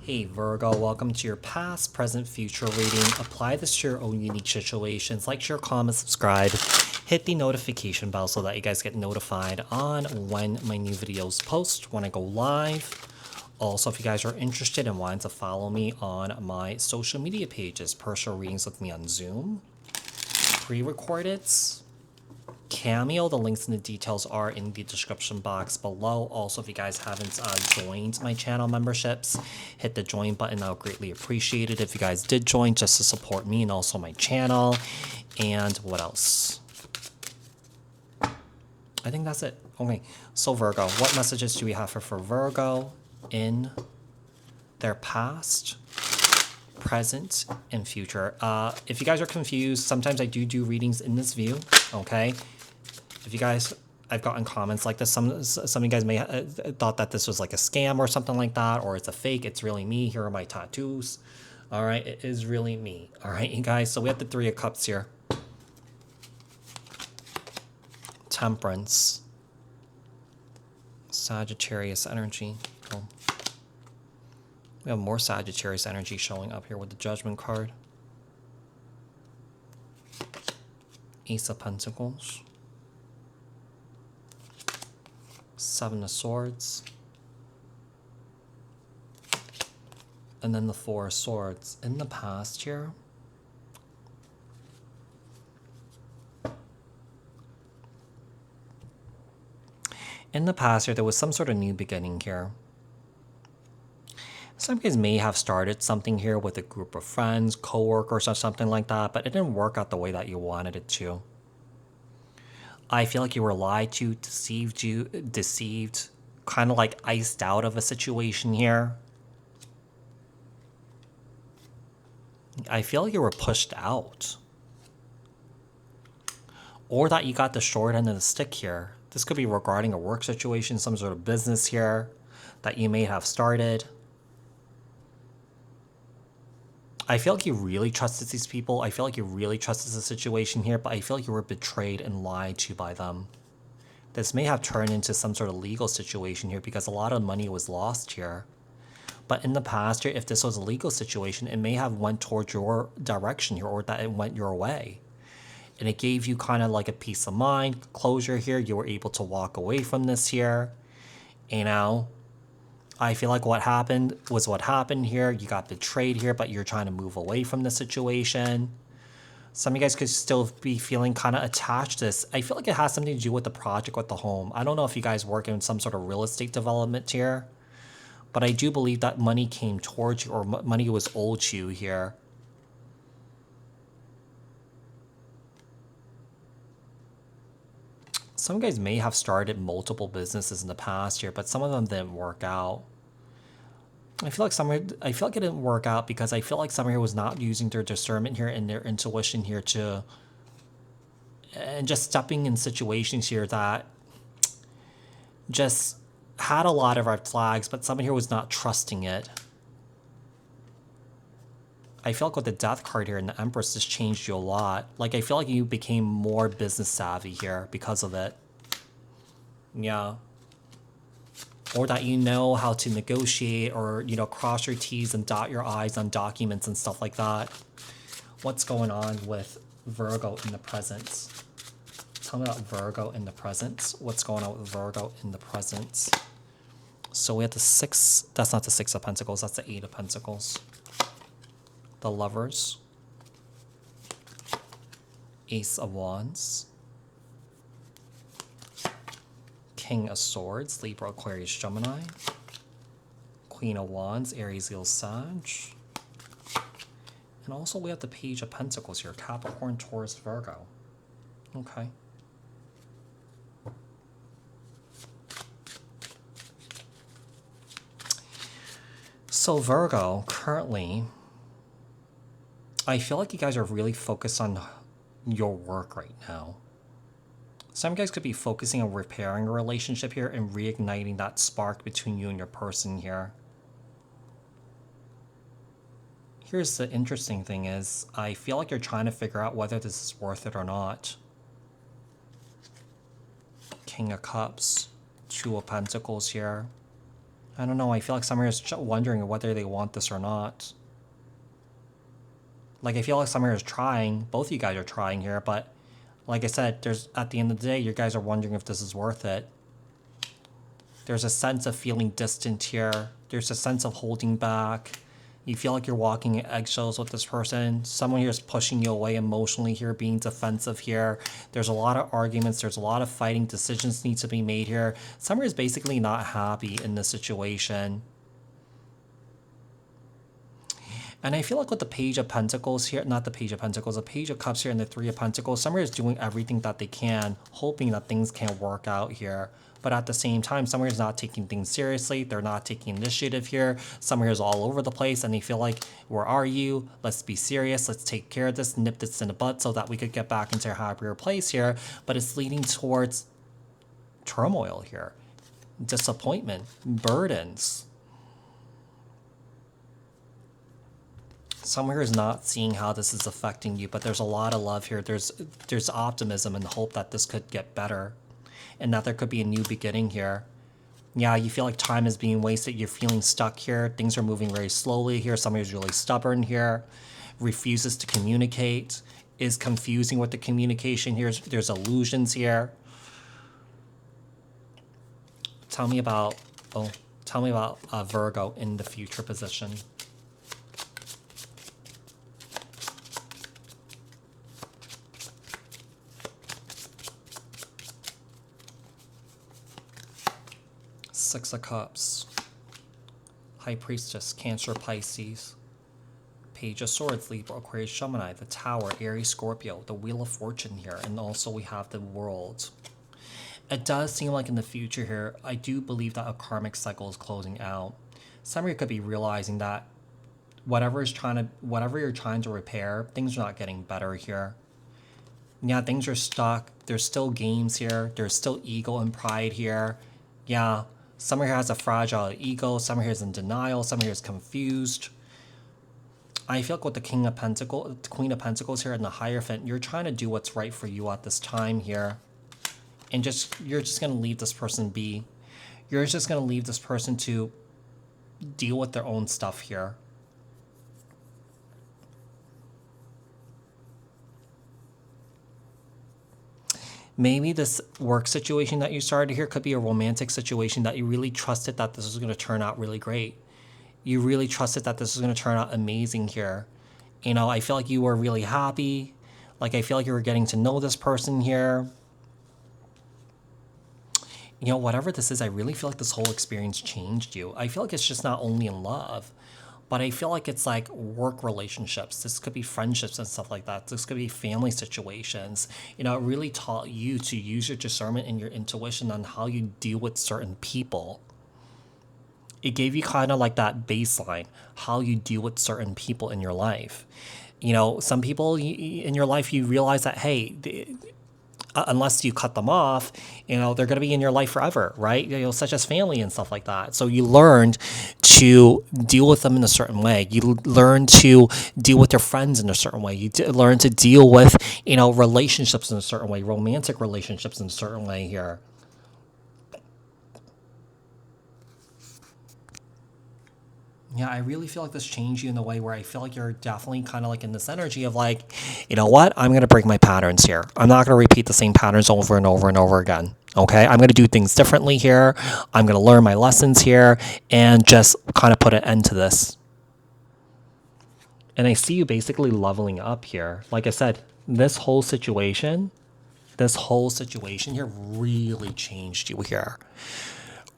Hey Virgo, welcome to your past, present, future reading. Apply this to your own unique situations. Like, share, comment, subscribe. Hit the notification bell so that you guys get notified on when my new videos post, when I go live. Also, if you guys are interested and wanting to follow me on my social media pages, personal readings with me on Zoom, pre-recorded, Cameo, the links and the details are in the description box below. Also, if you guys haven't joined my channel memberships, hit the join button. I would greatly appreciate it if you guys did join, just to support me and also my channel. And what else? I think that's it. Okay, so Virgo, what messages do we have for Virgo in their past, present, and future? If you guys are confused, sometimes I do readings in this view, okay? If you guys, I've gotten comments like this. Some of you guys may thought that this was like a scam or something like that, or it's a fake. It's really me. Here are my tattoos. All right, it is really me. All right, you guys. So we have the Three of Cups here. Temperance. Sagittarius energy. Oh. We have more Sagittarius energy showing up here with the Judgment card. Ace of Pentacles. Seven of Swords. And then the Four of Swords. In the past here, there was some sort of new beginning here. Some of you guys may have started something here with a group of friends, co-workers, or something like that, but it didn't work out the way that you wanted it to. I feel like you were lied to, deceived, kind of like iced out of a situation here. I feel like you were pushed out. Or that you got the short end of the stick here. This could be regarding a work situation, some sort of business here that you may have started. I feel like you really trusted these people. I feel like you really trusted the situation here, but I feel like you were betrayed and lied to by them. This may have turned into some sort of legal situation here because a lot of money was lost here. But in the past here, if this was a legal situation, it may have went towards your direction here, or that it went your way. And it gave you kind of like a peace of mind, closure here. You were able to walk away from this here. You know, I feel like what happened was what happened here. You got betrayed here, but you're trying to move away from the situation. Some of you guys could still be feeling kind of attached to this. I feel like it has something to do with the project, with the home. I don't know if you guys work in some sort of real estate development here, but I do believe that money came towards you, or money was owed to you here. Some guys may have started multiple businesses in the past here, but some of them didn't work out. I feel like it didn't work out because I feel like some here was not using their discernment here and their intuition here and just stepping in situations here that just had a lot of red flags, but someone here was not trusting it. I feel like with the Death card here and the Empress, this changed you a lot. Like, I feel like you became more business savvy here because of it. Yeah. Or that you know how to negotiate, or, you know, cross your T's and dot your I's on documents and stuff like that. What's going on with Virgo in the present? Tell me about Virgo in the present. What's going on with Virgo in the present? So we have the Six. That's not the Six of Pentacles. That's the Eight of Pentacles. The Lovers. Ace of Wands. King of Swords, Libra, Aquarius, Gemini. Queen of Wands, Aries, Leo, Sag. And also we have the Page of Pentacles here, Capricorn, Taurus, Virgo. Okay. So Virgo, currently, I feel like you guys are really focused on your work right now. Some guys could be focusing on repairing a relationship here and reigniting that spark between you and your person here. Here's the interesting thing is, I feel like you're trying to figure out whether this is worth it or not. King of Cups, Two of Pentacles here. I don't know. I feel like some here is wondering whether they want this or not. Like, I feel like some here is trying. Both of you guys are trying here, but like I said, there's at the end of the day, you guys are wondering if this is worth it. There's a sense of feeling distant here. There's a sense of holding back. You feel like you're walking in eggshells with this person. Someone here is pushing you away emotionally here, being defensive here. There's a lot of arguments. There's a lot of fighting. Decisions need to be made here. Someone is basically not happy in this situation. And I feel like with the Page of Pentacles here, not the Page of Pentacles, the Page of Cups here and the Three of Pentacles, someone is doing everything that they can, hoping that things can work out here. But at the same time, someone is not taking things seriously. They're not taking initiative here. Someone is all over the place and they feel like, where are you? Let's be serious. Let's take care of this, nip this in the butt so that we could get back into a happier place here. But it's leading towards turmoil here, disappointment, burdens. Someone here is not seeing how this is affecting you, but there's a lot of love here. There's optimism and hope that this could get better and that there could be a new beginning here. Yeah, you feel like time is being wasted. You're feeling stuck here. Things are moving very slowly here. Somebody who's really stubborn here, refuses to communicate, is confusing with the communication here. There's illusions here. Tell me about Virgo in the future position. Six of Cups, High Priestess, Cancer, Pisces, Page of Swords, Libra, Aquarius, Gemini, the Tower, Aries, Scorpio, the Wheel of Fortune here, and also we have the World. It does seem like in the future here, I do believe that a karmic cycle is closing out. Some of you could be realizing that whatever you're trying to repair, things are not getting better here. Yeah, things are stuck. There's still games here. There's still ego and pride here. Yeah. Someone here has a fragile ego. Someone here is in denial. Someone here is confused. I feel like with the Queen of Pentacles here and the Hierophant, you're trying to do what's right for you at this time here. And you're just going to leave this person be. You're just going to leave this person to deal with their own stuff here. Maybe this work situation that you started here could be a romantic situation that you really trusted that this was going to turn out really great. You really trusted that this was going to turn out amazing here. You know, I feel like you were really happy. Like, I feel like you were getting to know this person here. You know, whatever this is, I really feel like this whole experience changed you. I feel like it's just not only in love, but I feel like it's like work relationships. This could be friendships and stuff like that. This could be family situations. You know, it really taught you to use your discernment and your intuition on how you deal with certain people. It gave you kind of like that baseline, how you deal with certain people in your life. You know, some people in your life, you realize that, hey, unless you cut them off, you know, they're going to be in your life forever, right? You know, such as family and stuff like that. So you learned to deal with them in a certain way. You learn to deal with your friends in a certain way. You learn to deal with, you know, relationships in a certain way, romantic relationships in a certain way here. Yeah, I really feel like this changed you in the way where I feel like you're definitely kind of like in this energy of like, you know what? I'm going to break my patterns here. I'm not going to repeat the same patterns over and over and over again. Okay? I'm going to do things differently here. I'm going to learn my lessons here and just kind of put an end to this. And I see you basically leveling up here. Like I said, this whole situation here really changed you here.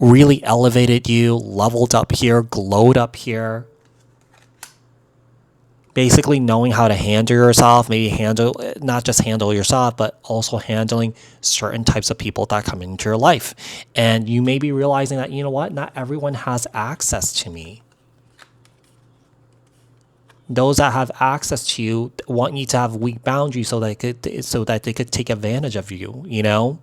Really elevated you, leveled up here, glowed up here. Basically knowing how to handle yourself, maybe not just handle yourself, but also handling certain types of people that come into your life. And you may be realizing that, you know what, not everyone has access to me. Those that have access to you want you to have weak boundaries so that they could take advantage of you, you know?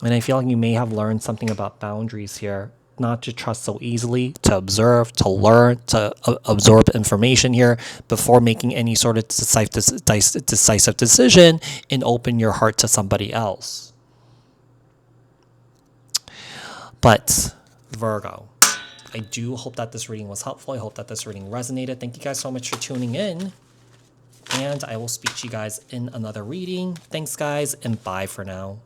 And I feel like you may have learned something about boundaries here. Not to trust so easily, to observe, to learn, to absorb information here before making any sort of decisive decision and open your heart to somebody else. But Virgo, I do hope that this reading was helpful. I hope that this reading resonated. Thank you guys so much for tuning in. And I will speak to you guys in another reading. Thanks, guys, and bye for now.